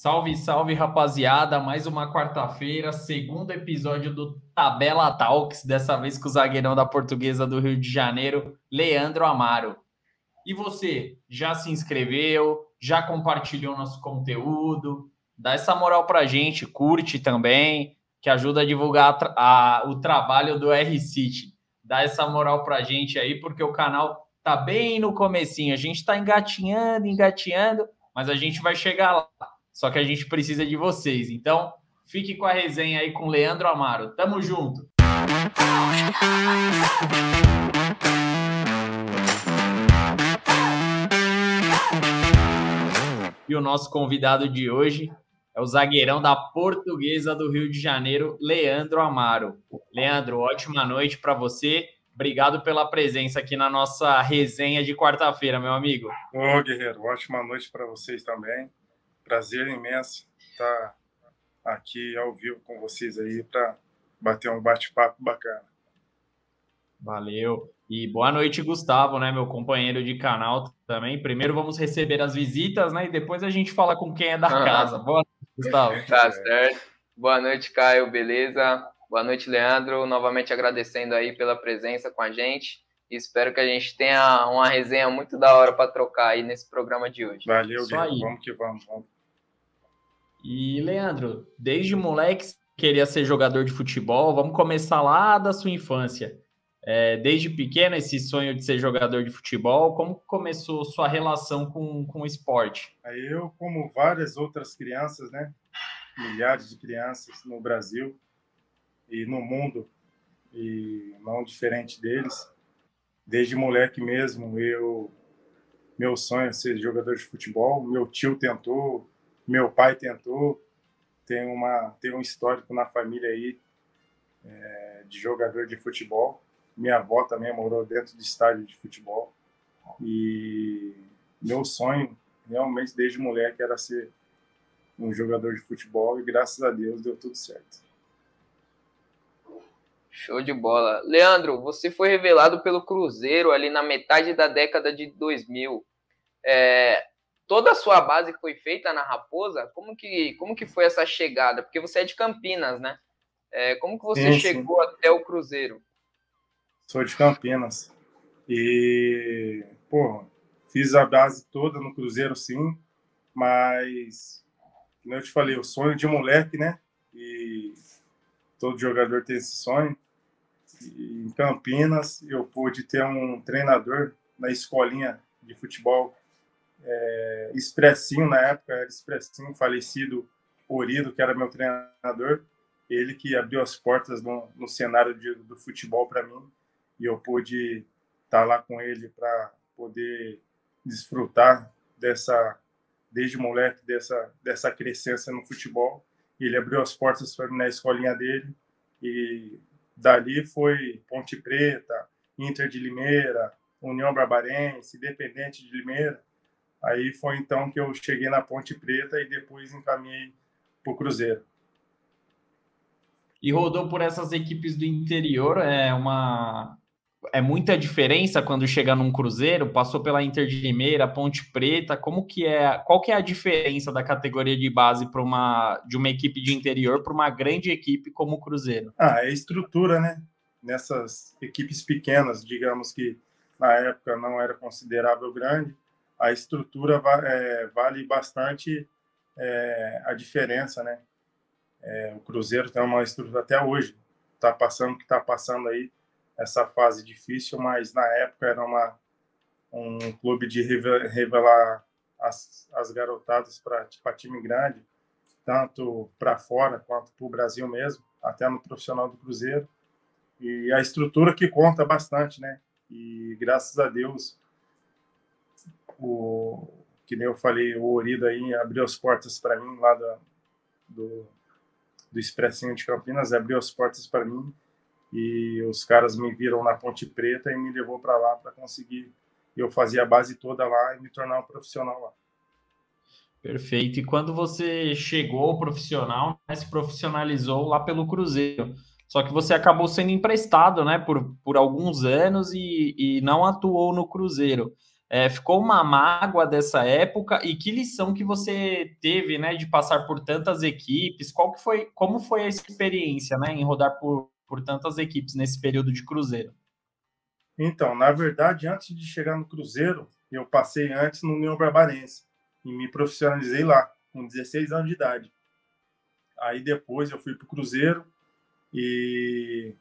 Salve, salve, rapaziada. Mais uma quarta-feira, segundo episódio do Tabela Talks, dessa vez com o zagueirão da Portuguesa do Rio de Janeiro, Leandro Amaro. E você, já se inscreveu? Já compartilhou nosso conteúdo? Dá essa moral pra gente, curte também, que ajuda a divulgar o trabalho do R-City. Dá essa moral pra gente aí, porque o canal tá bem no comecinho. A gente tá engatinhando, mas a gente vai chegar lá. Só que a gente precisa de vocês. Então, fique com a resenha aí com o Leandro Amaro. Tamo junto! E o nosso convidado de hoje é o zagueirão da Portuguesa do Rio de Janeiro, Leandro Amaro. Leandro, ótima noite para você. Obrigado pela presença aqui na nossa resenha de quarta-feira, meu amigo. Ô, Guerreiro, ótima noite para vocês também. Prazer imenso estar aqui ao vivo com vocês aí para bater um bate-papo bacana. Valeu. E boa noite, Gustavo, né, meu companheiro de canal também. Primeiro vamos receber as visitas, né, e depois a gente fala com quem é da casa. Boa noite, Gustavo. Tá certo. Boa noite, Caio, beleza? Boa noite, Leandro. Novamente agradecendo aí pela presença com a gente. E espero que a gente tenha uma resenha muito da hora para trocar aí nesse programa de hoje. Valeu, Guerreiro. Vamos que vamos. E, Leandro, desde moleque você queria ser jogador de futebol. Vamos começar lá da sua infância. Desde pequeno, esse sonho de ser jogador de futebol, como começou sua relação com o esporte? Eu, como várias outras crianças, né? Milhares de crianças no Brasil e no mundo, e não diferente deles. Desde moleque mesmo, meu sonho é ser jogador de futebol. Meu tio tentou, meu pai tentou. Tem um histórico na família aí de jogador de futebol. Minha avó também morou dentro de estádio de futebol. E meu sonho, realmente, desde moleque, era ser um jogador de futebol. E graças a Deus deu tudo certo. Show de bola. Leandro, você foi revelado pelo Cruzeiro ali na metade da década de 2000. Toda a sua base foi feita na Raposa? Como que foi essa chegada? Porque você é de Campinas, né? Como que você chegou até o Cruzeiro? Sou de Campinas. E, fiz a base toda no Cruzeiro, sim. Mas, como eu te falei, o sonho de moleque, né? E todo jogador tem esse sonho. E em Campinas, eu pude ter um treinador na escolinha de futebol Expressinho, na época era Expressinho, falecido Orido, que era meu treinador. Ele que abriu as portas no cenário do futebol para mim. E eu pude estar lá com ele para poder desfrutar desde moleque, dessa crescência no futebol. Ele abriu as portas para mim na escolinha dele. E dali foi Ponte Preta, Inter de Limeira, União Barbarense, Independente de Limeira. Aí foi então que eu cheguei na Ponte Preta e depois encaminhei para o Cruzeiro. E rodou por essas equipes do interior, é muita diferença quando chega num Cruzeiro, passou pela Inter de Limeira, Ponte Preta, qual que é a diferença da categoria de base de uma equipe de interior para uma grande equipe como o Cruzeiro? É a estrutura, né? Nessas equipes pequenas, digamos que na época não era considerável grande, a estrutura vale bastante a diferença, né? O Cruzeiro tem uma estrutura até hoje, está passando aí essa fase difícil, mas na época era um clube de revelar as garotadas para time grande, tanto para fora quanto para o Brasil mesmo, até no profissional do Cruzeiro. E a estrutura que conta bastante, né? E graças a Deus, que nem eu falei, o Orido aí abriu as portas para mim lá do Expressinho de Campinas, abriu as portas para mim. E os caras me viram na Ponte Preta e me levou para lá para conseguir eu fazer a base toda lá e me tornar um profissional lá. Perfeito. E quando você chegou ao profissional, né, se profissionalizou lá pelo Cruzeiro. Só que você acabou sendo emprestado, né, por alguns anos e não atuou no Cruzeiro. ficou uma mágoa dessa época e que lição que você teve, né, de passar por tantas equipes? Como foi a experiência, né, em rodar por tantas equipes nesse período de Cruzeiro? Então, na verdade, antes de chegar no Cruzeiro, eu passei antes no União Barbarense e me profissionalizei lá, com 16 anos de idade. Aí depois eu fui para o Cruzeiro e,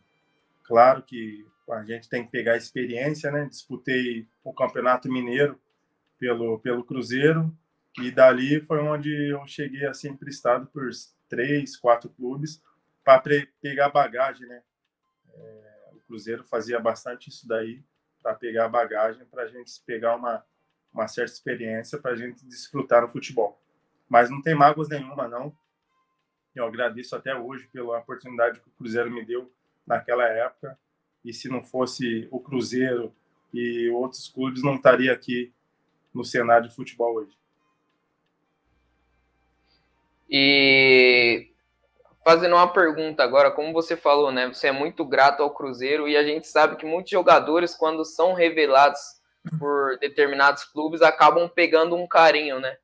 claro que a gente tem que pegar a experiência, né? Disputei o Campeonato Mineiro pelo Cruzeiro e dali foi onde eu cheguei a ser emprestado por 3, 4 clubes para pegar bagagem, né? O Cruzeiro fazia bastante isso daí para pegar bagagem, para a gente pegar uma certa experiência para a gente desfrutar no futebol. Mas não tem mágoas nenhuma, não. Eu agradeço até hoje pela oportunidade que o Cruzeiro me deu naquela época. E se não fosse o Cruzeiro e outros clubes, não estaria aqui no cenário de futebol hoje. E fazendo uma pergunta agora, como você falou, né? Você é muito grato ao Cruzeiro e a gente sabe que muitos jogadores, quando são revelados por determinados clubes, acabam pegando um carinho, né?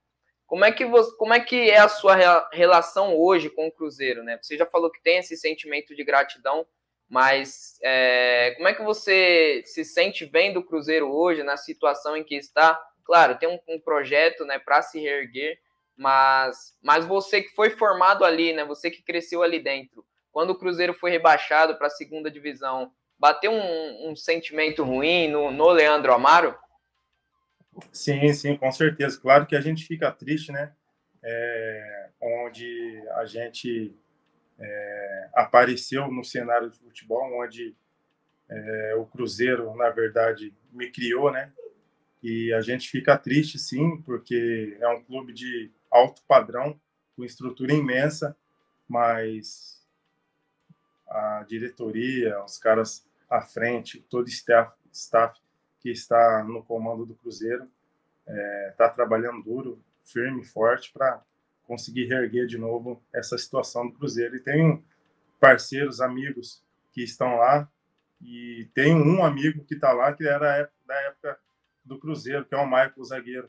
Como é que é a sua relação hoje com o Cruzeiro, né? Você já falou que tem esse sentimento de gratidão, mas como é que você se sente vendo o Cruzeiro hoje, na situação em que está? Claro, tem um projeto, né, para se reerguer, mas você que foi formado ali, né? Você que cresceu ali dentro. Quando o Cruzeiro foi rebaixado para a segunda divisão, bateu um sentimento ruim no Leandro Amaro? Sim, sim, com certeza. Claro que a gente fica triste, né? Onde a gente apareceu no cenário de futebol, onde o Cruzeiro, na verdade, me criou, né? E a gente fica triste, sim, porque é um clube de alto padrão, com estrutura imensa, mas a diretoria, os caras à frente, todo o staff que está no comando do Cruzeiro, está trabalhando duro, firme, forte, para conseguir reerguer de novo essa situação do Cruzeiro. E tenho parceiros, amigos que estão lá, e tenho um amigo que está lá, que era da época do Cruzeiro, que é o Michael, o zagueiro.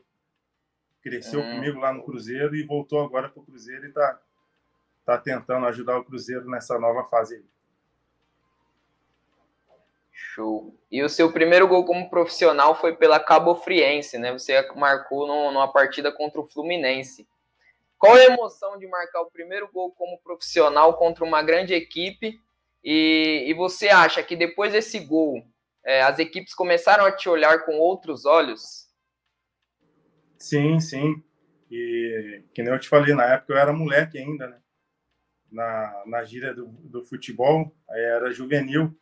Cresceu comigo lá no Cruzeiro e voltou agora para o Cruzeiro e está tentando ajudar o Cruzeiro nessa nova fase aí. Show. E o seu primeiro gol como profissional foi pela Cabofriense, né? Você marcou numa partida contra o Fluminense. Qual é a emoção de marcar o primeiro gol como profissional contra uma grande equipe? E você acha que depois desse gol, as equipes começaram a te olhar com outros olhos? Sim, sim. E que nem eu te falei, na época eu era moleque ainda, né? Na gíria do futebol, era juvenil.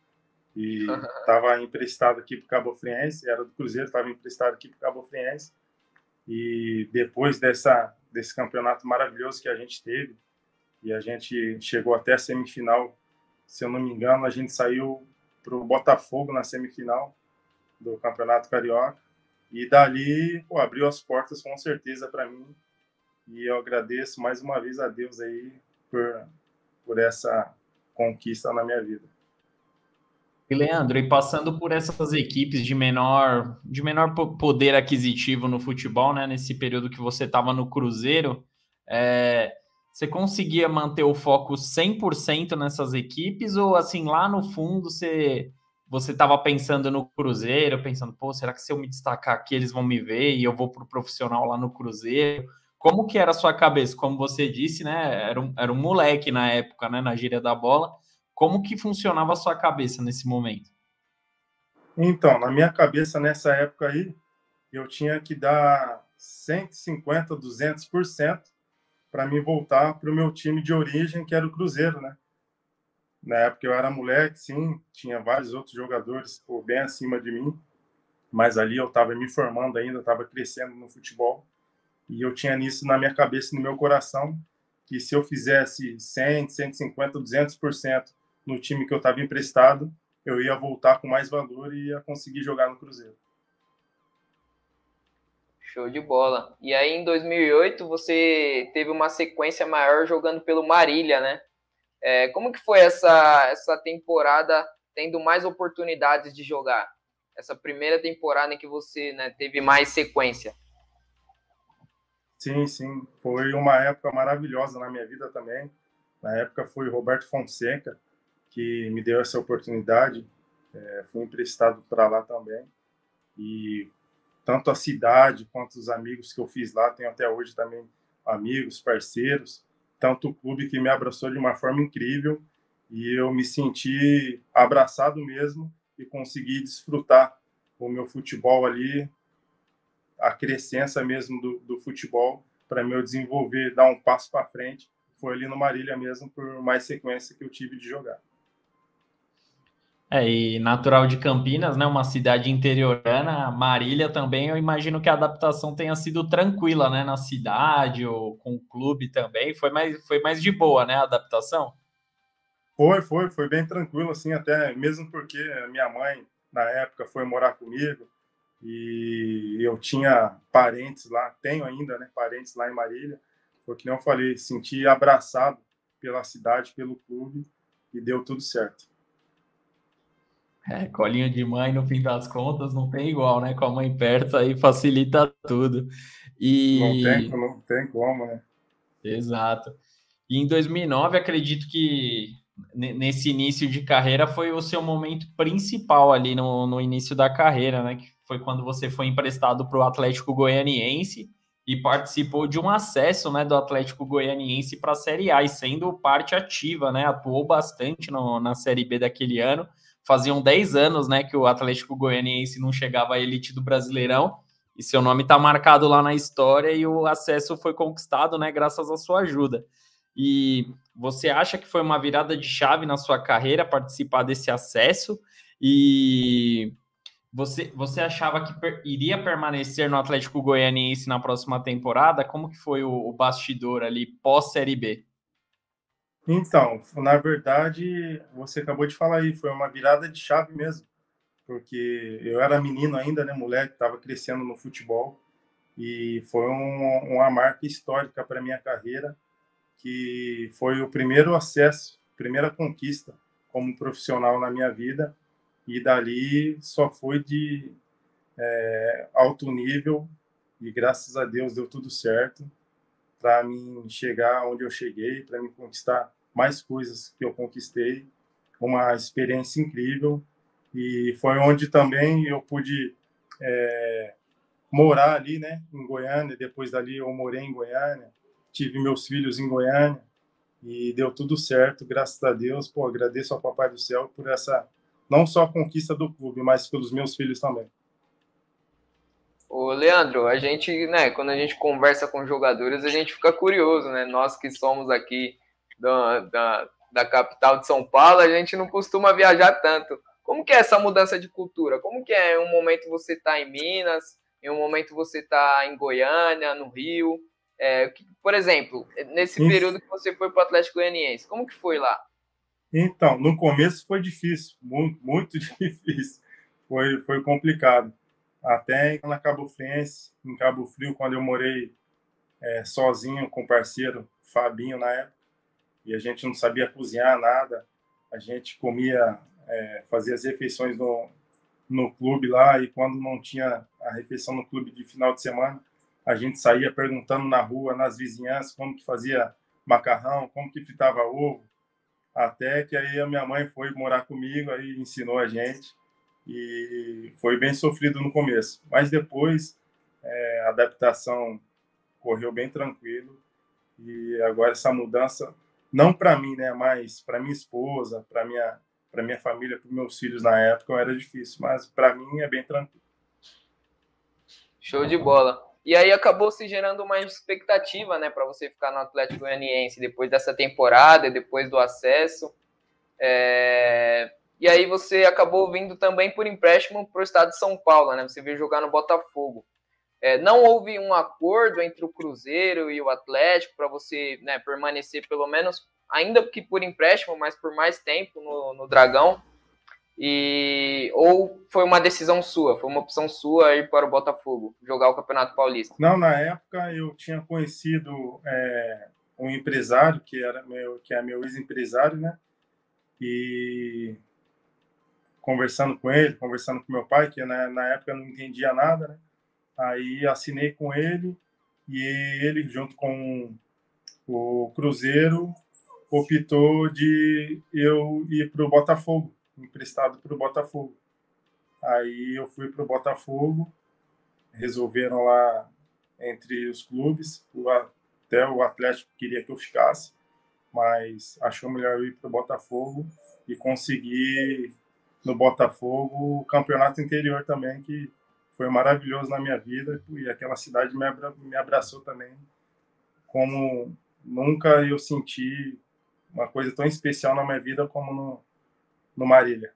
E estava emprestado aqui para o Cabo Friense, era do Cruzeiro, estava emprestado aqui para o Cabo Friense. E depois desse campeonato maravilhoso que a gente teve, e a gente chegou até a semifinal, se eu não me engano, a gente saiu para o Botafogo na semifinal do Campeonato Carioca. E dali, abriu as portas com certeza para mim. E eu agradeço mais uma vez a Deus aí por essa conquista na minha vida. E Leandro, e passando por essas equipes de menor poder aquisitivo no futebol, né, nesse período que você estava no Cruzeiro, você conseguia manter o foco 100% nessas equipes ou, assim, lá no fundo você estava pensando no Cruzeiro, pensando, pô, será que se eu me destacar aqui eles vão me ver e eu vou para o profissional lá no Cruzeiro? Como que era a sua cabeça? Como você disse, né, era um moleque na época, né, na gíria da bola. Como que funcionava a sua cabeça nesse momento? Então, na minha cabeça, nessa época aí, eu tinha que dar 150%, 200% para me voltar para o meu time de origem, que era o Cruzeiro, né? Na época eu era moleque, sim, tinha vários outros jogadores bem acima de mim, mas ali eu estava me formando ainda, estava crescendo no futebol, e eu tinha nisso na minha cabeça, no meu coração, que se eu fizesse 100, 150, 200% no time que eu estava emprestado, eu ia voltar com mais valor e ia conseguir jogar no Cruzeiro. Show de bola. E aí, em 2008, você teve uma sequência maior jogando pelo Marília, né? Como que foi essa temporada tendo mais oportunidades de jogar? essa primeira temporada em que você, né, teve mais sequência? Sim, sim. Foi uma época maravilhosa na minha vida também. Na época foi Roberto Fonseca que me deu essa oportunidade. Fui emprestado para lá também. E tanto a cidade quanto os amigos que eu fiz lá, tenho até hoje também amigos, parceiros, tanto o clube que me abraçou de uma forma incrível e eu me senti abraçado mesmo e consegui desfrutar o meu futebol ali, a crescência mesmo do futebol para me desenvolver, dar um passo para frente, foi ali no Marília mesmo, por mais sequência que eu tive de jogar. E natural de Campinas, né? Uma cidade interiorana, Marília também, eu imagino que a adaptação tenha sido tranquila, né? Na cidade ou com o clube também. Foi mais de boa, né? A adaptação? Foi bem tranquilo, assim, até mesmo porque a minha mãe, na época, foi morar comigo e eu tinha parentes lá, tenho ainda, né, parentes lá em Marília. Foi que nem eu falei, senti abraçado pela cidade, pelo clube e deu tudo certo. Colinho de mãe, no fim das contas, não tem igual, né? Com a mãe perto aí facilita tudo. E Não tem como, né? exato. E em 2009, acredito que nesse início de carreira foi o seu momento principal ali no início da carreira, né? Que foi quando você foi emprestado para o Atlético Goianiense e participou de um acesso, né, do Atlético Goianiense para a Série A, e sendo parte ativa, né? Atuou bastante na Série B daquele ano. Faziam 10 anos, né, que o Atlético Goianiense não chegava à elite do Brasileirão, e seu nome está marcado lá na história e o acesso foi conquistado, né, graças à sua ajuda. E você acha que foi uma virada de chave na sua carreira participar desse acesso? E você achava que iria permanecer no Atlético Goianiense na próxima temporada? Como que foi o bastidor ali pós-Série B? Então, na verdade, você acabou de falar aí, foi uma virada de chave mesmo, porque eu era menino ainda, né, moleque, estava crescendo no futebol e foi uma marca histórica para minha carreira, que foi o primeiro acesso, primeira conquista como profissional na minha vida, e dali só foi de alto nível, e graças a Deus deu tudo certo para mim chegar onde eu cheguei, para mim conquistar mais coisas que eu conquistei, uma experiência incrível, e foi onde também eu pude morar ali, né, em Goiânia. Depois dali eu morei em Goiânia, tive meus filhos em Goiânia, e deu tudo certo, graças a Deus. Pô, agradeço ao Papai do Céu por essa, não só a conquista do clube, mas pelos meus filhos também. Ô, Leandro, a gente, né, quando a gente conversa com jogadores, a gente fica curioso, né? Nós que somos aqui da capital de São Paulo, a gente não costuma viajar tanto. Como que é essa mudança de cultura? Como que é? Em um momento você está em Minas, em um momento você está em Goiânia, no Rio. Por exemplo, nesse período que você foi para o Atlético Goianiense, como que foi lá? Então, no começo foi difícil, muito, muito difícil. Foi complicado. Até na Cabo Friense, em Cabo Frio, quando eu morei sozinho com o parceiro Fabinho na época, e a gente não sabia cozinhar nada, a gente comia, fazia as refeições no clube lá, e quando não tinha a refeição no clube de final de semana, a gente saía perguntando na rua, nas vizinhanças, como que fazia macarrão, como que fritava ovo, até que aí a minha mãe foi morar comigo, aí ensinou a gente, e foi bem sofrido no começo, mas depois a adaptação correu bem tranquilo, e agora essa mudança, não para mim, né, mas para minha esposa, para minha família, para meus filhos na época era difícil, mas para mim é bem tranquilo. Show de bola. E aí acabou se gerando uma expectativa, né, para você ficar no Atlético Goianiense depois dessa temporada, depois do acesso. E aí você acabou vindo também por empréstimo para o estado de São Paulo, né? Você veio jogar no Botafogo. Não houve um acordo entre o Cruzeiro e o Atlético para você, né, permanecer pelo menos, ainda que por empréstimo, mas por mais tempo no Dragão. Ou foi uma decisão sua, foi uma opção sua ir para o Botafogo, jogar o Campeonato Paulista? Não, na época eu tinha conhecido um empresário que é meu ex-empresário, né? E conversando com ele, conversando com meu pai, que na época eu não entendia nada, né? Aí assinei com ele e ele, junto com o Cruzeiro, optou de eu ir para o Botafogo, emprestado para o Botafogo. Aí eu fui para o Botafogo, resolveram lá entre os clubes, até o Atlético queria que eu ficasse, mas achou melhor eu ir para o Botafogo e conseguir no Botafogo o campeonato interior também, que foi maravilhoso na minha vida, e aquela cidade me abraçou também, como nunca eu senti uma coisa tão especial na minha vida como no Marília.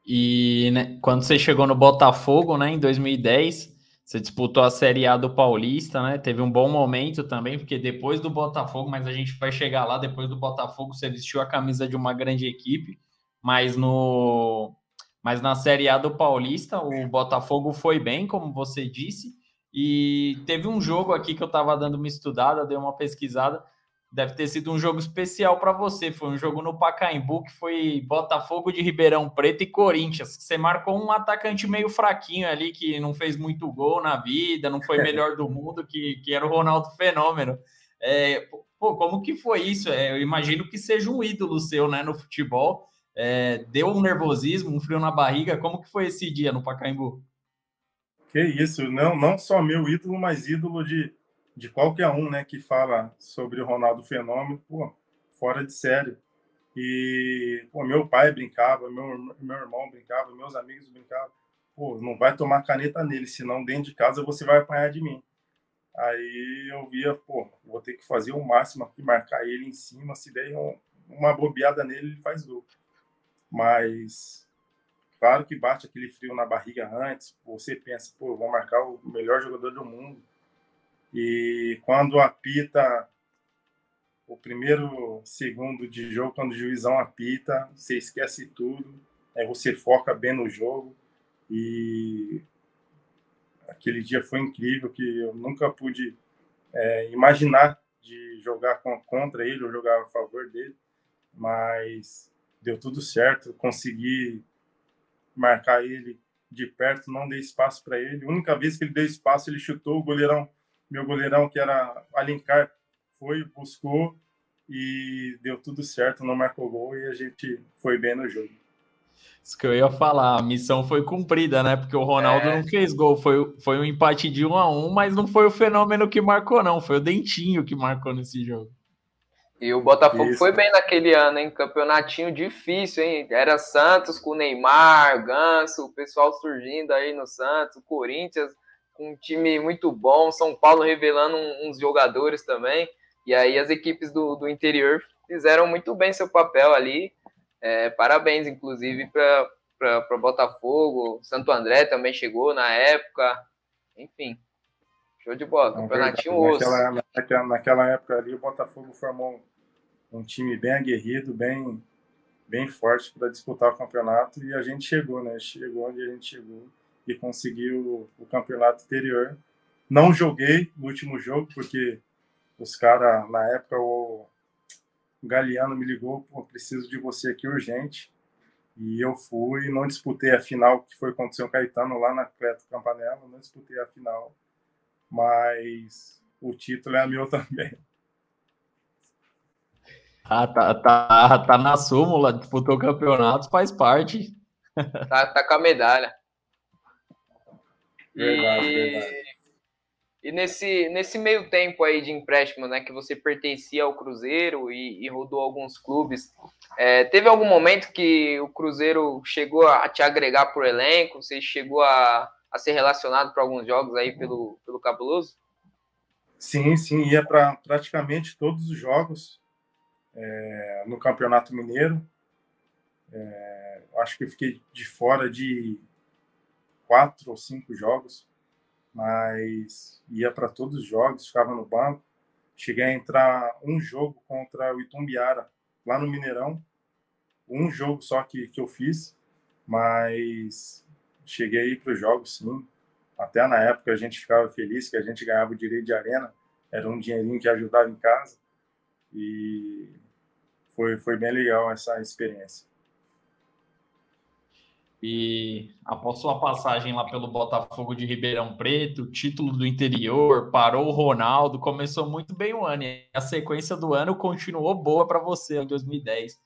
E né, quando você chegou no Botafogo, né, em 2010, você disputou a Série A do Paulista, né? Teve um bom momento também, porque depois do Botafogo, mas a gente vai chegar lá, depois do Botafogo, você vestiu a camisa de uma grande equipe, mas mas na Série A do Paulista, o Botafogo foi bem, como você disse, e teve um jogo aqui que eu estava dando uma estudada, dei uma pesquisada. Deve ter sido um jogo especial para você. Foi um jogo no Pacaembu, que foi Botafogo de Ribeirão Preto e Corinthians. Você marcou um atacante meio fraquinho ali, que não fez muito gol na vida, não foi melhor do mundo, que era o Ronaldo Fenômeno. Pô, como que foi isso? Eu imagino que seja um ídolo seu, né, no futebol. Deu um nervosismo, um frio na barriga. Como que foi esse dia no Pacaembu? Que isso, não só meu ídolo, mas ídolo de qualquer um, né, que fala sobre o Ronaldo Fenômeno, pô, fora de série. E pô, meu pai brincava, meu irmão brincava, meus amigos brincavam. Pô, não vai tomar caneta nele, senão dentro de casa você vai apanhar de mim. Aí eu via, pô, vou ter que fazer o máximo aqui, marcar ele em cima, se der uma bobeada nele, ele faz gol. Mas claro que bate aquele frio na barriga antes, você pensa, pô, vou marcar o melhor jogador do mundo. E quando apita o primeiro segundo de jogo, quando o juizão apita, você esquece tudo, aí você foca bem no jogo. E aquele dia foi incrível, que eu nunca pude imaginar de jogar contra ele ou jogar a favor dele, mas deu tudo certo, consegui marcar ele de perto, não dei espaço para ele. A única vez que ele deu espaço, ele chutou, o goleirão, meu goleirão, que era Alencar, foi, buscou e deu tudo certo, não marcou gol e a gente foi bem no jogo. Isso que eu ia falar, a missão foi cumprida, né? Porque o Ronaldo não fez gol, foi um empate de 1-1, mas não foi o Fenômeno que marcou, não, foi o Dentinho que marcou nesse jogo. E o Botafogo Isso. foi bem naquele ano, hein? Campeonatinho difícil, hein? Era Santos com Neymar, Ganso, o pessoal surgindo aí no Santos, o Corinthians com um time muito bom, São Paulo revelando uns jogadores também. E aí as equipes do interior fizeram muito bem seu papel ali. Parabéns, inclusive, para Botafogo. Santo André também chegou na época. Enfim, show de bola. Campeonatinho osso. Naquela época ali, o Botafogo formou um time bem aguerrido, bem forte para disputar o campeonato e a gente chegou, né? Chegou onde a gente chegou e conseguiu o campeonato interior. Não joguei no último jogo, porque os caras, na época, o Galeano me ligou, pô, preciso de você aqui urgente. E eu fui, não disputei a final, que foi contra o São Caetano, lá na Cleto Campanella, não disputei a final, mas o título é meu também. Tá na súmula, disputou o campeonato, faz parte. Tá com a medalha. Verdade. E nesse meio tempo aí de empréstimo, né, que você pertencia ao Cruzeiro e rodou alguns clubes, teve algum momento que o Cruzeiro chegou a te agregar por elenco? Você chegou a ser relacionado para alguns jogos aí pelo Cabuloso? Sim, ia para praticamente todos os jogos no Campeonato Mineiro. Acho que eu fiquei de fora de 4 ou 5 jogos, mas ia para todos os jogos, ficava no banco. Cheguei a entrar um jogo contra o Itumbiara, lá no Mineirão. Um jogo só que eu fiz, mas cheguei a ir para os jogos, sim. Até na época a gente ficava feliz que a gente ganhava o direito de arena. Era um dinheirinho que ajudava em casa. E foi bem legal essa experiência. E após sua passagem lá pelo Botafogo de Ribeirão Preto, título do interior, parou o Ronaldo, começou muito bem o ano. E a sequência do ano continuou boa para você em 2010.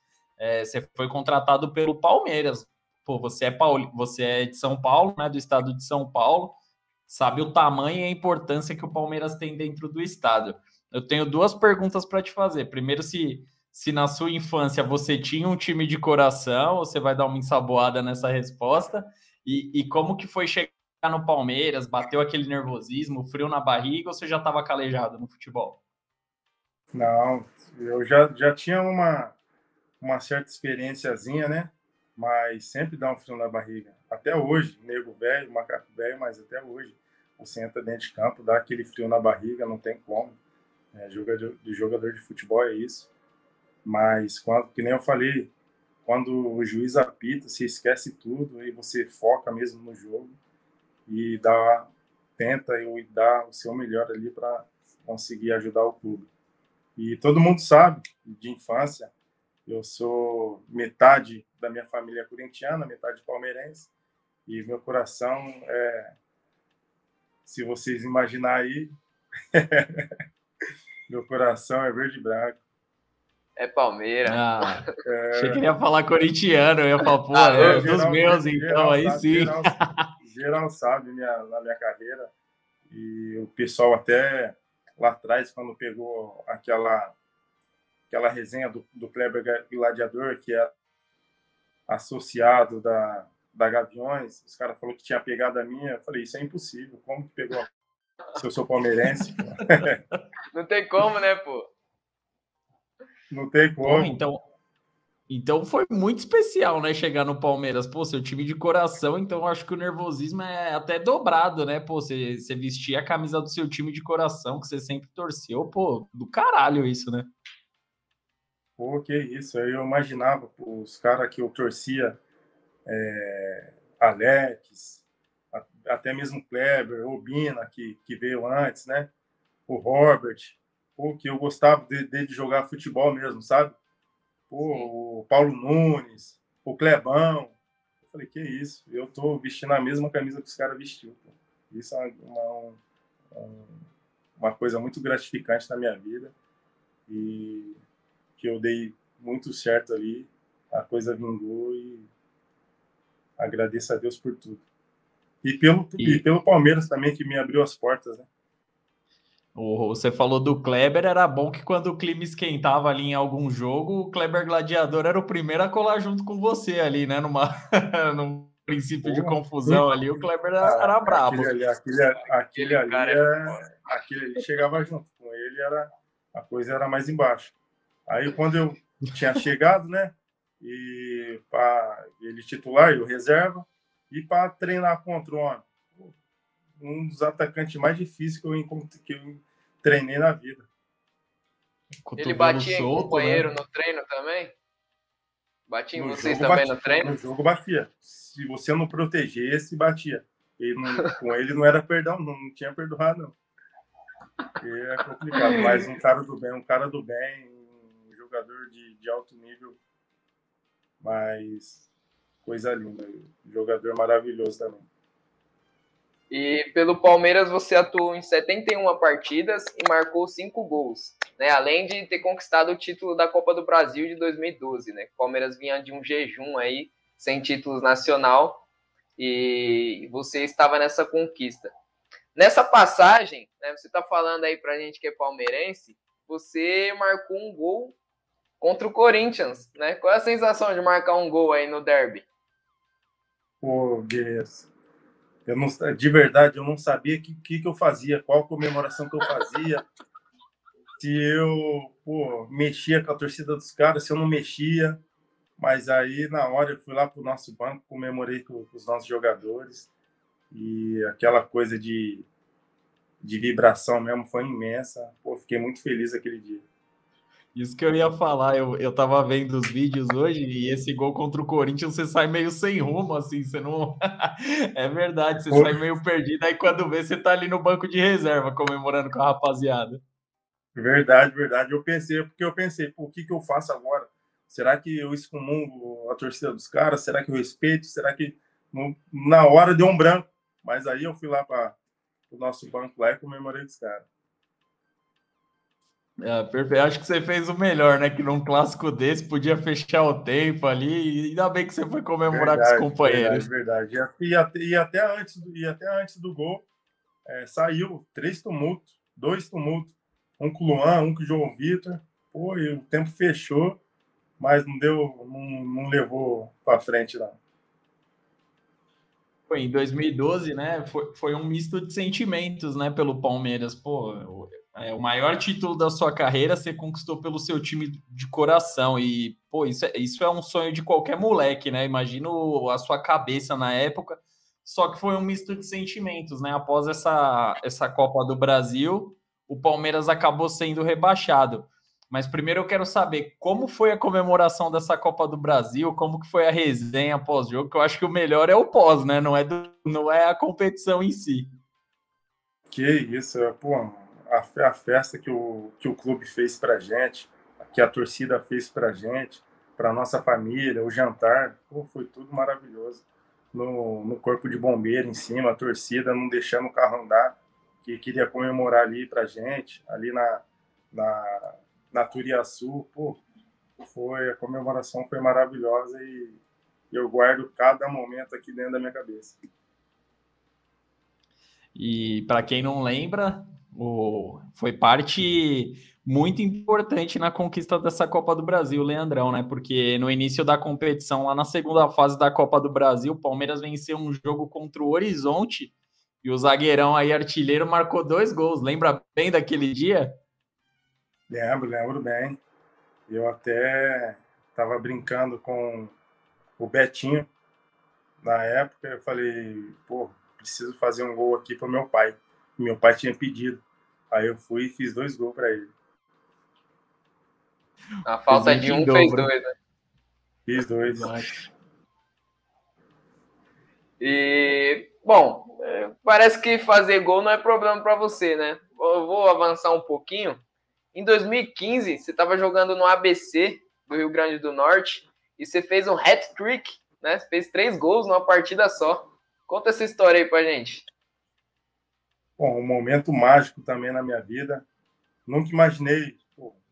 Você foi contratado pelo Palmeiras. Pô, você é de São Paulo, né? Do estado de São Paulo. Sabe o tamanho e a importância que o Palmeiras tem dentro do estado. Eu tenho duas perguntas para te fazer. Primeiro, se na sua infância você tinha um time de coração, você vai dar uma ensaboada nessa resposta, e como que foi chegar no Palmeiras, bateu aquele nervosismo, frio na barriga, ou você já estava calejado no futebol? Não, eu já tinha uma certa experiênciazinha, né? Mas sempre dá um frio na barriga. Até hoje, nego velho, macaco velho, mas até hoje, você entra dentro de campo, dá aquele frio na barriga, não tem como. Jogador de futebol é isso. Mas, que nem eu falei, quando o juiz apita, você esquece tudo e você foca mesmo no jogo e tenta e dá o seu melhor ali para conseguir ajudar o clube. E todo mundo sabe, de infância, eu sou metade da minha família corintiana, metade palmeirense, e meu coração se vocês imaginarem aí, meu coração é verde e branco. É Palmeiras. Achei que ele ia falar corintiano, eu ia falar, pô, dos meus, então, aí sabe, sim. Geral sabe na minha carreira, e o pessoal até lá atrás, quando pegou aquela resenha do Kleber Gladiador, que é associado da Gaviões, os caras falaram que tinha pegado a minha, eu falei, isso é impossível, como que pegou se eu sou palmeirense? Não tem como, né, pô? Não tem como. Porra, então foi muito especial, né, chegar no Palmeiras. Pô, seu time de coração, então acho que o nervosismo é até dobrado, né? Pô, você vestir a camisa do seu time de coração, que você sempre torceu, pô, do caralho isso, né? Pô, que isso. Eu imaginava os caras que eu torcia, Alex, até mesmo Kleber, Obina, que veio antes, né? O Robert, pô, que eu gostava dele jogar futebol mesmo, sabe? Pô, o Paulo Nunes, o Clebão. Eu falei, que isso? Eu tô vestindo a mesma camisa que os caras vestiu. Pô. Isso é uma coisa muito gratificante na minha vida e que eu dei muito certo ali. A coisa vingou e agradeço a Deus por tudo. E pelo Palmeiras também, que me abriu as portas, né? Você falou do Kleber, era bom que quando o clima esquentava ali em algum jogo, o Kleber Gladiador era o primeiro a colar junto com você ali, né? Num princípio de confusão ali, o Kleber era brabo. Aquele ali chegava junto com ele, a coisa era mais embaixo. Aí quando eu tinha chegado, né? E para ele titular, eu reserva, e para treinar contra o homem. Um dos atacantes mais difíceis que eu treinei na vida. Ele batia em companheiro, né? No treino também? Batia em vocês também no treino? No jogo batia. Se você não protegesse, batia. Com ele não era perdão, não tinha perdoado, não. E é complicado, mas um cara do bem, um jogador de alto nível, mas coisa linda, um jogador maravilhoso também. E pelo Palmeiras você atuou em 71 partidas e marcou 5 gols, né? Além de ter conquistado o título da Copa do Brasil de 2012, né? O Palmeiras vinha de um jejum aí, sem títulos nacional, e você estava nessa conquista. Nessa passagem, né, você está falando aí pra gente que é palmeirense, você marcou um gol contra o Corinthians, né? Qual é a sensação de marcar um gol aí no derby? Pô, beleza. De verdade, eu não sabia o que eu fazia, qual comemoração que eu fazia, se eu mexia com a torcida dos caras, se eu não mexia. Mas aí, na hora, eu fui lá para o nosso banco, comemorei com os nossos jogadores, e aquela coisa de vibração mesmo foi imensa. Pô, fiquei muito feliz aquele dia. Isso que eu ia falar, eu tava vendo os vídeos hoje e esse gol contra o Corinthians você sai meio sem rumo, assim, você não. É verdade, você sai meio perdido, aí quando vê, você tá ali no banco de reserva comemorando com a rapaziada. Verdade. Eu pensei, pô, o que eu faço agora? Será que eu excomungo a torcida dos caras? Será que eu respeito? Será que na hora deu um branco, mas aí eu fui lá para o nosso banco lá e comemorei com os caras. Perfeito. Acho que você fez o melhor, né? Que num clássico desse podia fechar o tempo ali, e ainda bem que você foi comemorar com os companheiros. Verdade. E até antes do gol, saiu 3 tumultos, 2 tumultos, um com o Luan, um com o João Vitor. Pô, e o tempo fechou, mas não levou para frente, não. Em 2012, né, foi um misto de sentimentos, né, pelo Palmeiras. Pô, o maior título da sua carreira você conquistou pelo seu time de coração. E, pô, isso é um sonho de qualquer moleque, né? Imagino a sua cabeça na época. Só que foi um misto de sentimentos, né? Após essa Copa do Brasil, o Palmeiras acabou sendo rebaixado. Mas primeiro eu quero saber como foi a comemoração dessa Copa do Brasil, como que foi a resenha pós-jogo, que eu acho que o melhor é o pós, né? Não é a competição em si. Que isso, pô, a festa que o clube fez pra gente, que a torcida fez pra gente, pra nossa família, o jantar, pô, foi tudo maravilhoso. No corpo de bombeiro em cima, a torcida não deixando o carro andar, que queria comemorar ali pra gente, ali na Turiaçu, pô, a comemoração foi maravilhosa e eu guardo cada momento aqui dentro da minha cabeça. E para quem não lembra, foi parte muito importante na conquista dessa Copa do Brasil, Leandrão, né? Porque no início da competição, lá na segunda fase da Copa do Brasil, o Palmeiras venceu um jogo contra o Horizonte e o zagueirão aí, artilheiro, marcou 2 gols. Lembra bem daquele dia? Lembro bem. Eu até estava brincando com o Betinho na época. Eu falei, pô, preciso fazer um gol aqui para meu pai. Meu pai tinha pedido. Aí eu fui e fiz 2 gols para ele. A falta de um fez 2, né? Fiz 2. E, bom, parece que fazer gol não é problema para você, né? Eu vou avançar um pouquinho. Em 2015, você estava jogando no ABC do Rio Grande do Norte e você fez um hat-trick, né? Você fez 3 gols numa partida só. Conta essa história aí pra gente. Bom, um momento mágico também na minha vida. Nunca imaginei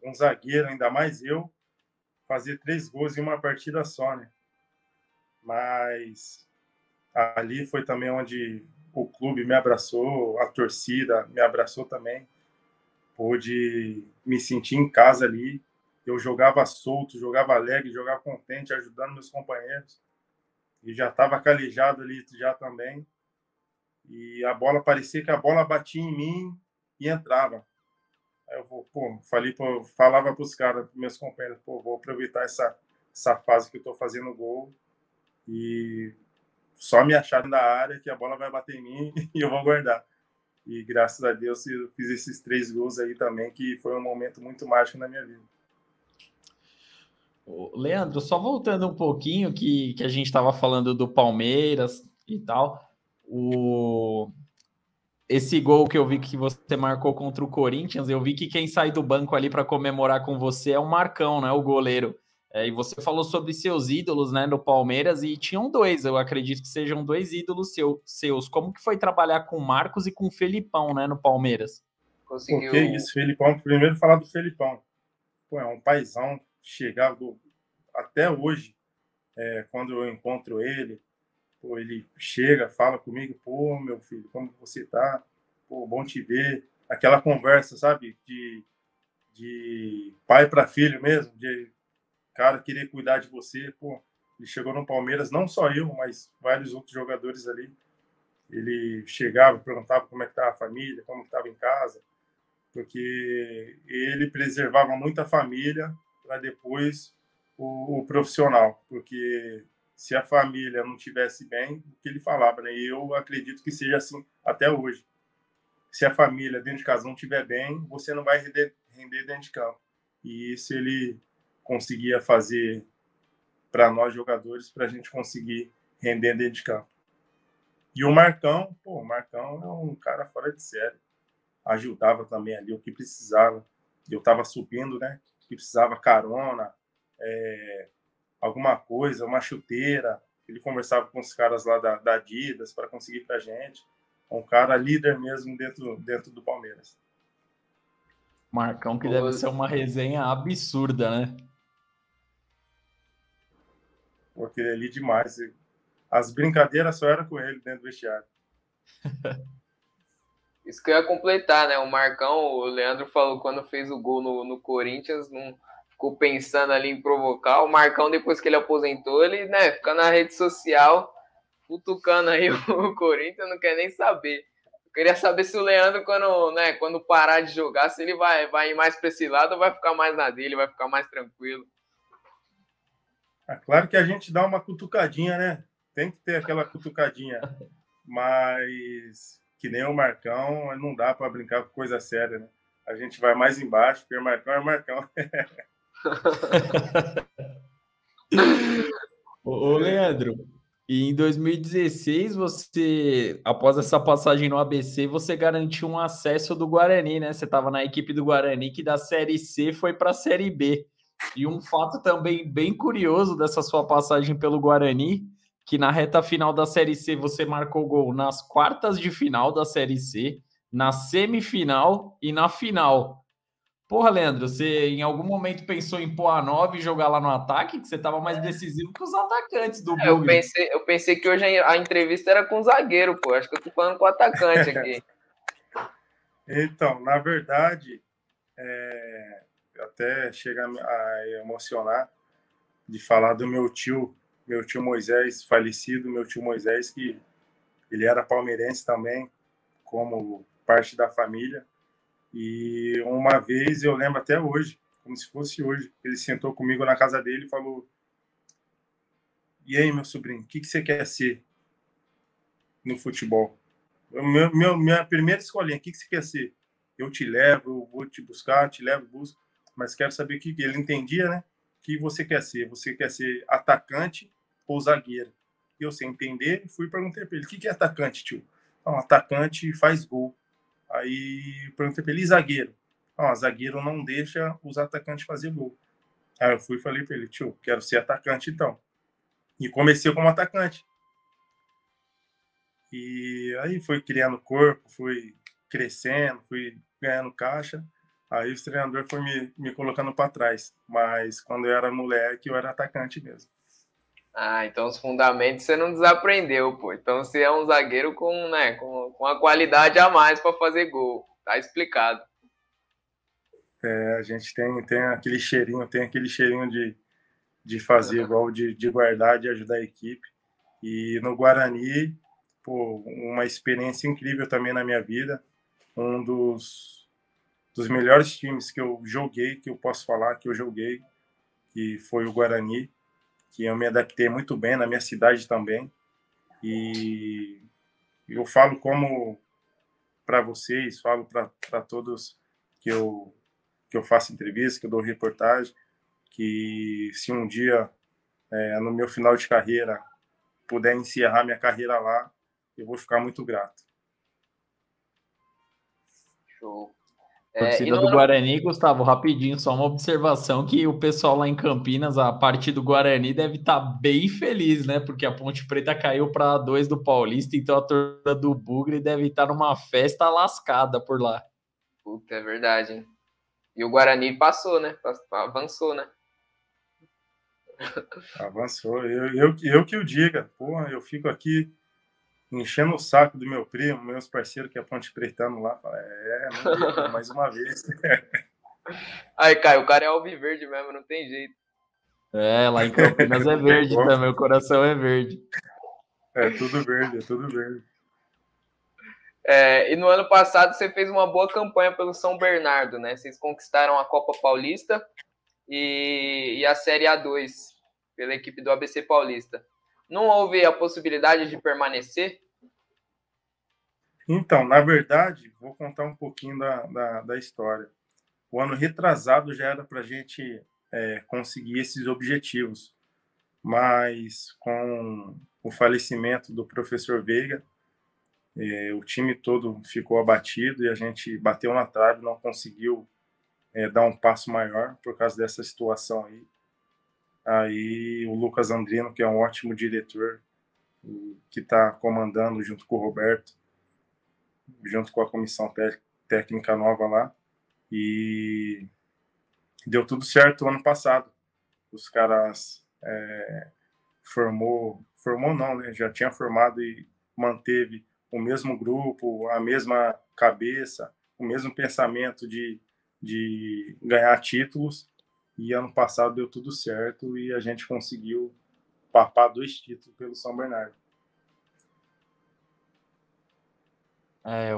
um zagueiro, ainda mais eu, fazer 3 gols em uma partida só, né? Mas ali foi também onde o clube me abraçou, a torcida me abraçou também. Pude me sentir em casa ali. Eu jogava solto, jogava alegre, jogava contente, ajudando meus companheiros. E já estava calejado ali já também. E a bola, parecia que a bola batia em mim e entrava. Aí falava para os caras, meus companheiros, vou aproveitar essa fase que eu estou fazendo gol e só me achar na área que a bola vai bater em mim e eu vou guardar. E graças a Deus eu fiz esses 3 gols aí também, que foi um momento muito mágico na minha vida. Leandro, só voltando um pouquinho que a gente estava falando do Palmeiras e tal, esse gol que eu vi que você marcou contra o Corinthians, eu vi que quem sai do banco ali para comemorar com você é o Marcão, né, o goleiro. E você falou sobre seus ídolos, né, no Palmeiras, e tinham 2, eu acredito que sejam 2 ídolos seus. Como que foi trabalhar com o Marcos e com o Felipão, né, no Palmeiras? Conseguiu... Que isso, Felipão. Primeiro falar do Felipão. É um paizão, chegado até hoje, quando eu encontro ele, ele chega, fala comigo, meu filho, como você tá? Bom te ver. Aquela conversa, sabe, de pai para filho mesmo, de cara querer cuidar de você. Ele chegou no Palmeiras, não só eu, mas vários outros jogadores ali. Ele chegava, perguntava como é que estava a família, como estava em casa, porque ele preservava muito a família para depois o profissional, porque se a família não tivesse bem, o que ele falava, né? E eu acredito que seja assim até hoje. Se a família dentro de casa não estiver bem, você não vai render dentro de campo. E isso ele conseguia fazer para nós jogadores, para a gente conseguir render dentro de campo. E o Marcão, o Marcão é um cara fora de série. Ajudava também ali o que precisava. Eu estava subindo, né? Que precisava carona, alguma coisa, uma chuteira. ele conversava com os caras lá da Adidas para conseguir para a gente. Um cara líder mesmo dentro do Palmeiras. Marcão, que deve ser uma resenha absurda, né? Pô, aquele ali demais. As brincadeiras só eram com ele dentro do vestiário. Isso que eu ia completar, né? O Marcão, o Leandro falou quando fez o gol no Corinthians, não ficou pensando ali em provocar. O Marcão, depois que ele aposentou, ele, né, fica na rede social futucando aí o Corinthians, não quer nem saber. Eu queria saber se o Leandro, quando parar de jogar, se ele vai ir mais para esse lado ou vai ficar mais na dele, vai ficar mais tranquilo. É claro que a gente dá uma cutucadinha, né? Tem que ter aquela cutucadinha. Mas que nem o Marcão, não dá para brincar com coisa séria, né? A gente vai mais embaixo, porque o Marcão é Marcão. Ô, Leandro, e em 2016, você, após essa passagem no ABC, você garantiu um acesso do Guarani, né? Você estava na equipe do Guarani, que da Série C foi para a Série B. E um fato também bem curioso dessa sua passagem pelo Guarani, que na reta final da Série C você marcou gol nas quartas de final da Série C, na semifinal e na final. Porra, Leandro, você em algum momento pensou em pôr a 9 e jogar lá no ataque? Que você estava mais decisivo que os atacantes do Bugre. Eu pensei que hoje a entrevista era com o zagueiro, pô. Acho que eu tô falando com o atacante aqui. Então, na verdade, até chega a emocionar de falar do meu tio Moisés, falecido, meu tio Moisés, que ele era palmeirense também, como parte da família. E uma vez, eu lembro até hoje, como se fosse hoje, ele sentou comigo na casa dele e falou: e aí, meu sobrinho, o que você quer ser no futebol? Minha primeira escolinha, o que você quer ser? Eu te levo, eu vou te buscar, te levo, busco, mas quero saber o que ele entendia, né? O que você quer ser? Você quer ser atacante ou zagueiro? Eu, sem entender, fui e perguntei para ele: o que é atacante, tio? Atacante faz gol. Aí perguntei para ele: e zagueiro? Zagueiro não deixa os atacantes fazer gol. Aí eu fui e falei para ele: tio, quero ser atacante então. E comecei como atacante. E aí foi criando corpo, fui crescendo, fui ganhando caixa. Aí o treinador foi me colocando para trás. Mas quando eu era moleque, eu era atacante mesmo. Ah, então os fundamentos você não desaprendeu, pô. Então você é um zagueiro com a qualidade a mais para fazer gol. Tá explicado. A gente tem aquele cheirinho de fazer igual, de guardar, de ajudar a equipe. E no Guarani, pô, uma experiência incrível também na minha vida. Um dos melhores times que eu joguei, que eu posso falar que eu joguei, que foi o Guarani, que eu me adaptei muito bem na minha cidade também. E eu falo como para vocês, falo para todos que eu faço entrevista, que eu dou reportagem, que se um dia, no meu final de carreira, puder encerrar minha carreira lá, eu vou ficar muito grato. Show. Torcida do Guarani, Gustavo, rapidinho, só uma observação que o pessoal lá em Campinas, a parte do Guarani deve estar bem feliz, né? Porque a Ponte Preta caiu para 2 do Paulista, então a torcida do Bugre deve estar numa festa lascada por lá. Puta, é verdade, hein? E o Guarani passou, né? Avançou, né? Avançou. Eu que o diga. Porra, eu fico aqui enchendo o saco do meu primo, meus parceiros que é Ponte Pretano lá. Não, mais uma vez. Aí, Caio, o cara é alviverde mesmo, não tem jeito. Lá em Campinas é verde também, o coração é verde. É tudo verde, é tudo verde. E no ano passado você fez uma boa campanha pelo São Bernardo, né? Vocês conquistaram a Copa Paulista e a Série A2 pela equipe do ABC Paulista. Não houve a possibilidade de permanecer? Então, na verdade, vou contar um pouquinho da história. O ano retrasado já era para a gente conseguir esses objetivos, mas com o falecimento do professor Veiga, o time todo ficou abatido e a gente bateu na trave, não conseguiu dar um passo maior por causa dessa situação aí. Aí o Lucas Andrino, que é um ótimo diretor, que está comandando junto com o Roberto, junto com a comissão técnica nova lá, e deu tudo certo ano passado. Os caras formou não, né? Já tinha formado e manteve o mesmo grupo, a mesma cabeça, o mesmo pensamento de ganhar títulos, e ano passado deu tudo certo e a gente conseguiu papar 2 títulos pelo São Bernardo.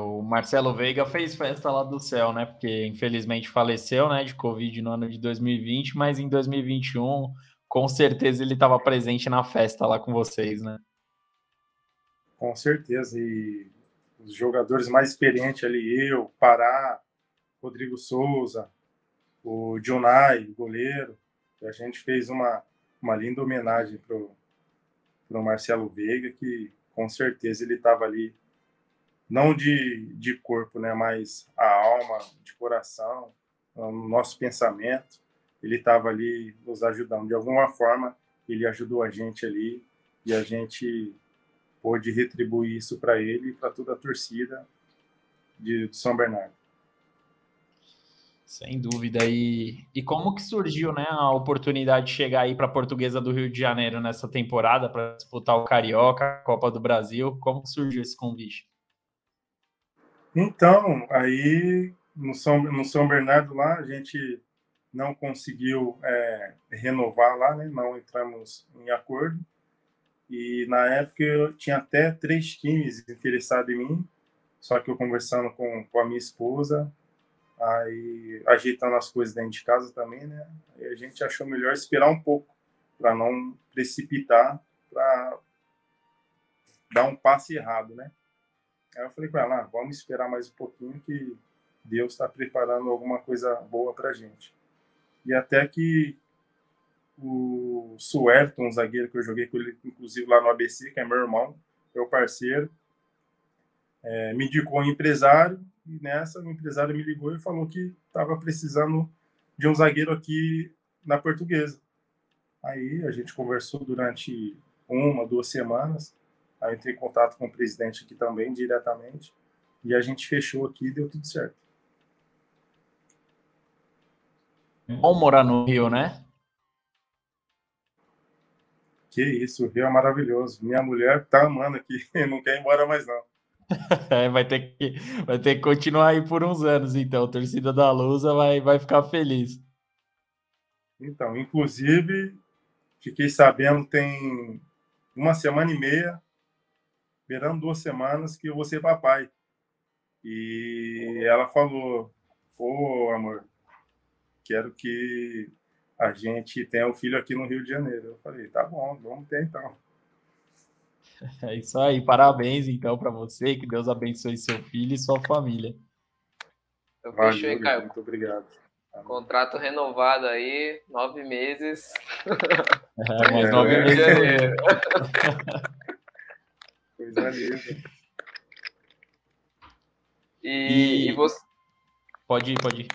O Marcelo Veiga fez festa lá do céu, né? Porque infelizmente faleceu, né, de Covid no ano de 2020, mas em 2021, com certeza ele estava presente na festa lá com vocês, né? Com certeza. E os jogadores mais experientes ali, eu, Pará, Rodrigo Souza, o Junai, goleiro, a gente fez uma linda homenagem pro Marcelo Veiga, que com certeza ele estava ali, não de corpo, né, mas a alma, de coração, no nosso pensamento, ele estava ali nos ajudando. De alguma forma, ele ajudou a gente ali e a gente pôde retribuir isso para ele e para toda a torcida de São Bernardo. Sem dúvida. E como que surgiu, né, a oportunidade de chegar aí para a Portuguesa do Rio de Janeiro nessa temporada para disputar o Carioca, a Copa do Brasil? Como que surgiu esse convite? Então, aí no São Bernardo lá, a gente não conseguiu renovar lá, né? Não entramos em acordo. E na época eu tinha até 3 times interessados em mim, só que eu conversando com a minha esposa, aí ajeitando as coisas dentro de casa também, né? Aí a gente achou melhor esperar um pouco para não precipitar, para dar um passe errado, né? Aí eu falei com ela, vamos esperar mais um pouquinho que Deus está preparando alguma coisa boa para a gente. E até que o Suelton, um zagueiro que eu joguei com ele, inclusive lá no ABC, que é meu irmão, meu parceiro, me indicou um empresário, e nessa o empresário me ligou e falou que estava precisando de um zagueiro aqui na Portuguesa. Aí a gente conversou durante 1, 2 semanas, aí entrei em contato com o presidente aqui também, diretamente, e a gente fechou aqui e deu tudo certo. É bom morar no Rio, né? Que isso, o Rio é maravilhoso. Minha mulher tá amando aqui, não quer ir embora mais não. Vai ter que continuar aí por uns anos, então. A torcida da Lusa vai ficar feliz. Então, inclusive, fiquei sabendo tem 1 semana e meia, beirando 2 semanas, que eu vou ser papai. E ela falou, amor, quero que a gente tenha um filho aqui no Rio de Janeiro. Eu falei, tá bom, vamos ter então. É isso aí. Parabéns, então, para você. Que Deus abençoe seu filho e sua família. Então, fechou, Valeu, hein, Caio? muito obrigado. Contrato renovado aí, 9 meses. Mais 9 meses no Rio. Coisa linda. E você... Pode ir.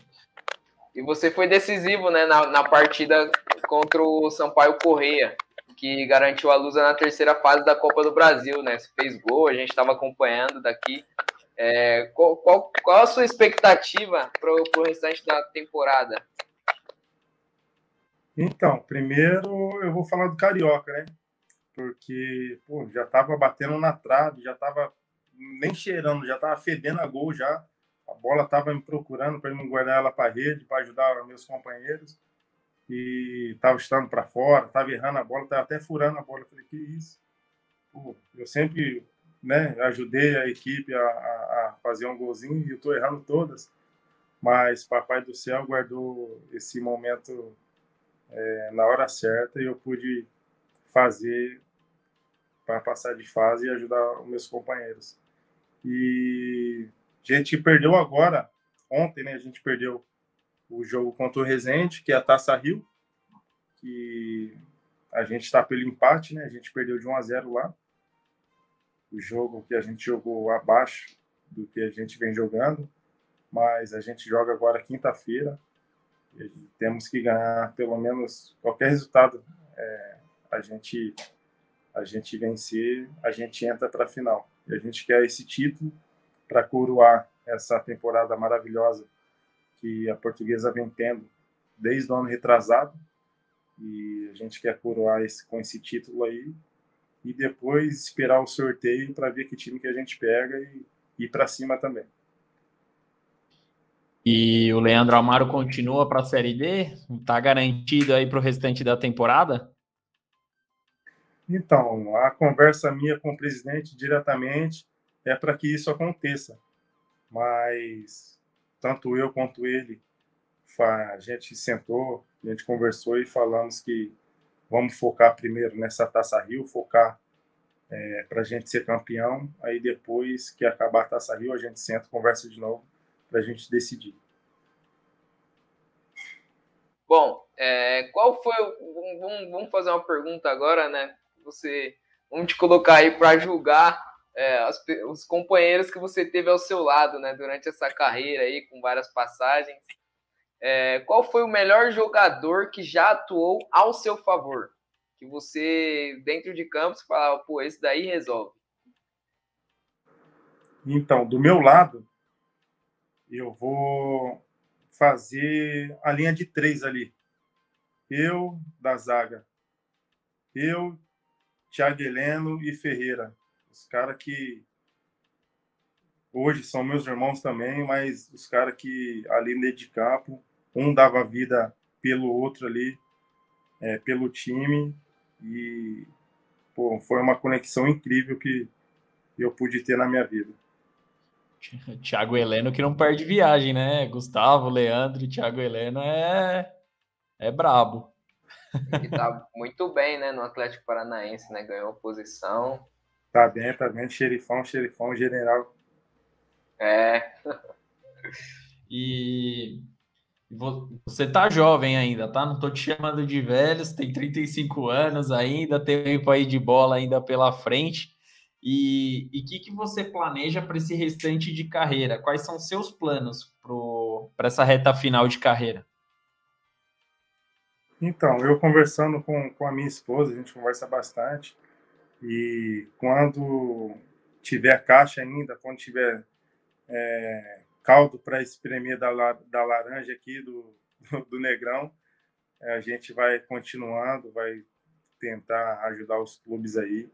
E você foi decisivo, né, na partida contra o Sampaio Corrêa, que garantiu a Lusa na 3ª fase da Copa do Brasil, né? Você fez gol, a gente estava acompanhando daqui. Qual a sua expectativa para o restante da temporada? Então, primeiro eu vou falar do Carioca, né? Porque já estava batendo na trave, já estava nem cheirando, já estava fedendo a gol já. A bola estava me procurando para eu não guardar ela para a rede, para ajudar meus companheiros. E estava estando para fora, estava errando a bola, estava até furando a bola. Eu falei, que isso? Eu sempre, né, ajudei a equipe a fazer um golzinho e eu estou errando todas. Mas Papai do Céu guardou esse momento na hora certa e eu pude fazer para passar de fase e ajudar os meus companheiros. E a gente perdeu agora, ontem, né? A gente perdeu o jogo contra o Resende, que é a Taça Rio, que a gente está pelo empate, né? A gente perdeu de 1-0 lá. O jogo que a gente jogou abaixo do que a gente vem jogando, mas a gente joga agora quinta-feira. Temos que ganhar pelo menos qualquer resultado a gente vencer, a gente entra para a final. E a gente quer esse título para coroar essa temporada maravilhosa que a Portuguesa vem tendo desde o ano retrasado. E a gente quer coroar com esse título aí e depois esperar o sorteio para ver que time que a gente pega e ir para cima também. E o Leandro Amaro continua para a Série D? Está garantido aí para o restante da temporada? Então, a conversa minha com o presidente diretamente é para que isso aconteça. Mas tanto eu quanto ele, a gente sentou, a gente conversou e falamos que vamos focar primeiro nessa Taça Rio, focar para a gente ser campeão. Aí depois que acabar a Taça Rio, a gente senta, conversa de novo para a gente decidir. Bom, qual foi vamos fazer uma pergunta agora, né? Vamos te colocar aí para julgar os companheiros que você teve ao seu lado, né? Durante essa carreira aí, com várias passagens. Qual foi o melhor jogador que já atuou ao seu favor? Que você, dentro de campo, você falava, pô, esse daí resolve. Então, do meu lado, eu vou fazer a linha de 3 ali. Eu, da zaga. Eu, Thiago Heleno e Ferreira. Os caras que hoje são meus irmãos também, mas os caras que ali dentro de campo, um dava vida pelo outro ali, pelo time. E pô, foi uma conexão incrível que eu pude ter na minha vida. Thiago Heleno que não perde viagem, né? Gustavo, Leandro, Thiago Heleno é brabo. Ele tá muito bem, né, no Atlético Paranaense, né? Ganhou posição. Tá bem, xerifão, general. E você tá jovem ainda, tá? Não tô te chamando de velho, você tem 35 anos ainda, tem tempo aí de bola ainda pela frente. E o que você planeja para esse restante de carreira? Quais são seus planos para essa reta final de carreira? Então, eu conversando com a minha esposa, a gente conversa bastante, e quando tiver caixa ainda, quando tiver caldo para espremer da laranja aqui, do Negrão, a gente vai continuando, vai tentar ajudar os clubes aí,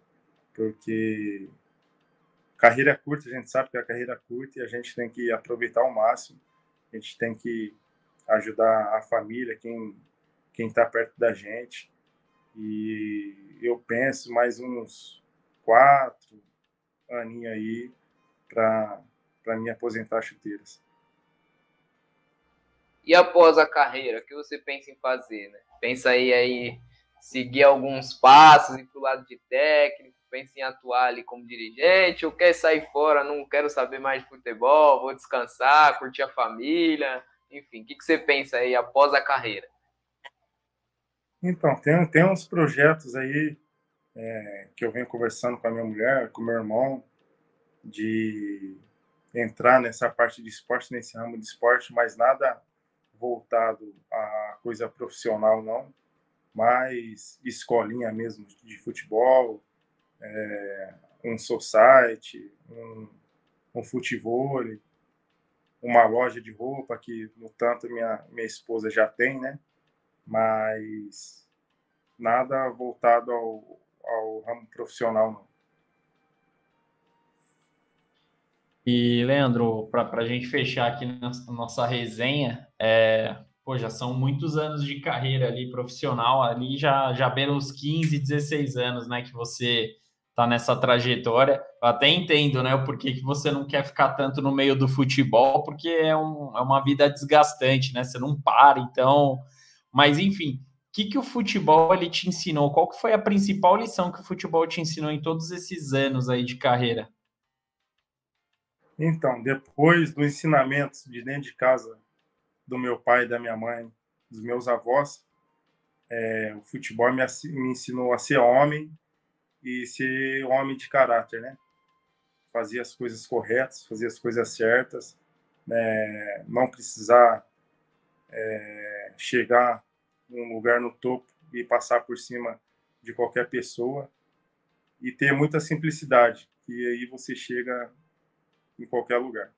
porque carreira curta, a gente sabe que a carreira é curta e a gente tem que aproveitar ao máximo, a gente tem que ajudar a família, quem está perto da gente. E eu penso mais uns 4 aninhos aí para me aposentar chuteiras. E após a carreira, o que você pensa em fazer, né? Pensa aí seguir alguns passos, ir para o lado de técnico, pensa em atuar ali como dirigente, ou quer sair fora, não quero saber mais de futebol, vou descansar, curtir a família, enfim, o que você pensa aí após a carreira? Então, tem uns projetos aí que eu venho conversando com a minha mulher, com o meu irmão, de entrar nessa parte de esporte, nesse ramo de esporte, mas nada voltado a coisa profissional, não, mas escolinha mesmo de futebol, um society, um futebol, uma loja de roupa que, no tanto, minha esposa já tem, né? Mas nada voltado ao ramo profissional, não. E, Leandro, para a gente fechar aqui nossa resenha, já são muitos anos de carreira ali profissional, ali já beira os 15, 16 anos, né, que você está nessa trajetória. Eu até entendo, né, o porquê que você não quer ficar tanto no meio do futebol, porque é uma vida desgastante, né, você não para, então... Mas, enfim, o que o futebol ele te ensinou? Qual que foi a principal lição que o futebol te ensinou em todos esses anos aí de carreira? Então, depois dos ensinamentos de dentro de casa do meu pai, da minha mãe, dos meus avós, o futebol me ensinou a ser homem e ser homem de caráter, né? Fazer as coisas corretas, fazer as coisas certas, né? Não precisar chegar num lugar no topo e passar por cima de qualquer pessoa e ter muita simplicidade, que aí você chega em qualquer lugar.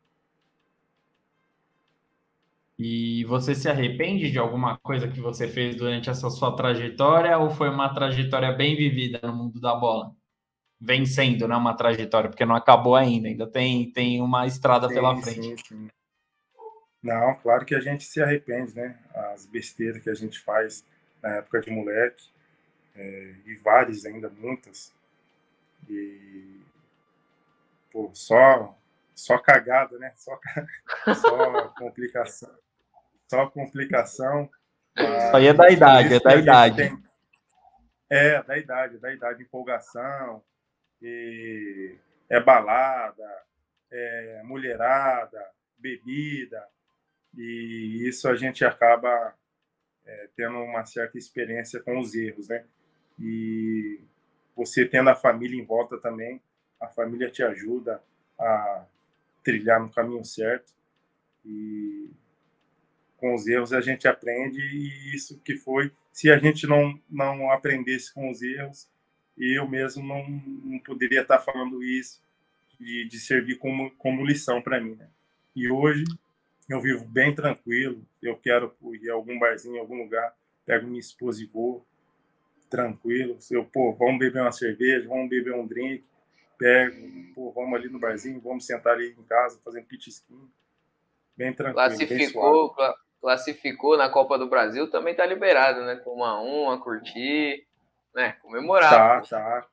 E você se arrepende de alguma coisa que você fez durante essa sua trajetória ou foi uma trajetória bem vivida no mundo da bola? Vencendo, né, uma trajetória, porque não acabou ainda tem uma estrada pela frente. Sim. Não, claro que a gente se arrepende, né? As besteiras que a gente faz na época de moleque, e várias ainda, muitas. E, pô, só cagada, né? Só complicação. Só complicação. Isso aí é da idade, da idade. Da idade, empolgação, e balada, mulherada, bebida, e isso a gente acaba tendo uma certa experiência com os erros, né? E você tendo a família em volta também, a família te ajuda a trilhar no caminho certo, e com os erros a gente aprende, e isso que foi, se a gente não aprendesse com os erros, eu mesmo não poderia estar falando isso, de servir como lição para mim, né? E hoje eu vivo bem tranquilo, eu quero ir a algum barzinho, em algum lugar, pego minha esposa e vou tranquilo, vamos beber uma cerveja, vamos beber um drink, vamos ali no barzinho, vamos sentar ali em casa, fazer um petisquinho, bem tranquilo, bem suave. Classificou na Copa do Brasil, também tá liberado, né? Tomar uma, curtir, né? Comemorar. Tá,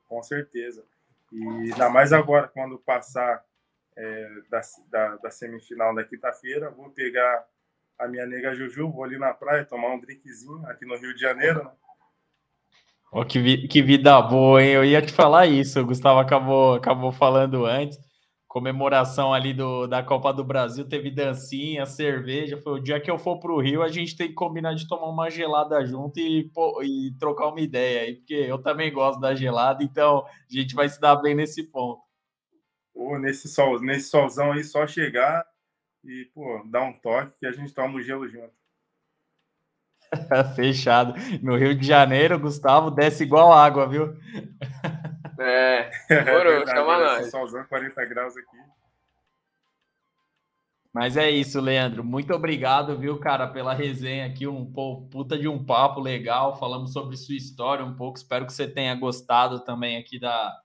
com certeza. E ainda mais agora, quando passar da semifinal da quinta-feira, vou pegar a minha nega Juju, vou ali na praia tomar um drinkzinho aqui no Rio de Janeiro, né? Oh, que vida boa, hein? Eu ia te falar isso, o Gustavo acabou falando antes. Comemoração ali da Copa do Brasil, teve dancinha, cerveja. Foi o dia que eu for para o Rio, a gente tem que combinar de tomar uma gelada junto e trocar uma ideia aí, porque eu também gosto da gelada, então a gente vai se dar bem nesse ponto. Nesse solzão aí, só chegar e dar um toque que a gente toma o gelo junto. Fechado. No Rio de Janeiro, Gustavo, desce igual água, viu? Demorou, chama nós. Esse solzão, 40 graus aqui. Mas é isso, Leandro. Muito obrigado, viu, cara, pela resenha aqui. Puta de um papo legal. Falamos sobre sua história um pouco. Espero que você tenha gostado também aqui da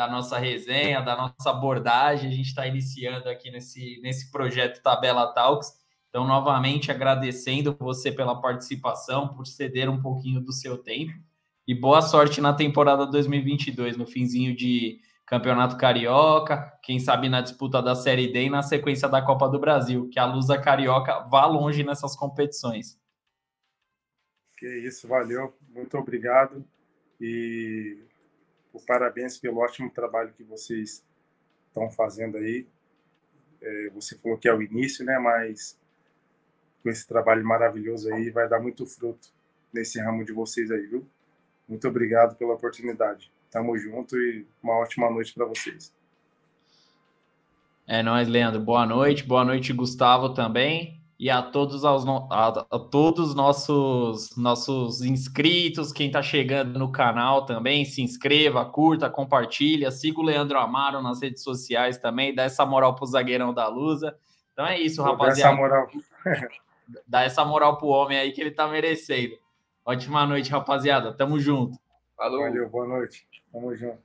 nossa resenha, da nossa abordagem. A gente está iniciando aqui nesse projeto Tabela Talks. Então, novamente, agradecendo você pela participação, por ceder um pouquinho do seu tempo. E boa sorte na temporada 2022, no finzinho de Campeonato Carioca, quem sabe na disputa da Série D e na sequência da Copa do Brasil, que a Lusa Carioca vá longe nessas competições. Que isso, valeu, muito obrigado e parabéns pelo ótimo trabalho que vocês estão fazendo aí. Você falou que é o início, né? Mas com esse trabalho maravilhoso aí vai dar muito fruto nesse ramo de vocês aí, viu? Muito obrigado pela oportunidade. Tamo junto e uma ótima noite para vocês. É nóis, Leandro. Boa noite, Gustavo também. E a todos os nossos inscritos, quem está chegando no canal também, se inscreva, curta, compartilha, siga o Leandro Amaro nas redes sociais também, dá essa moral pro zagueirão da Lusa. Então é isso, rapaziada. Dá essa moral pro homem aí que ele tá merecendo. Ótima noite, rapaziada. Tamo junto. Falou. Valeu, boa noite. Tamo junto.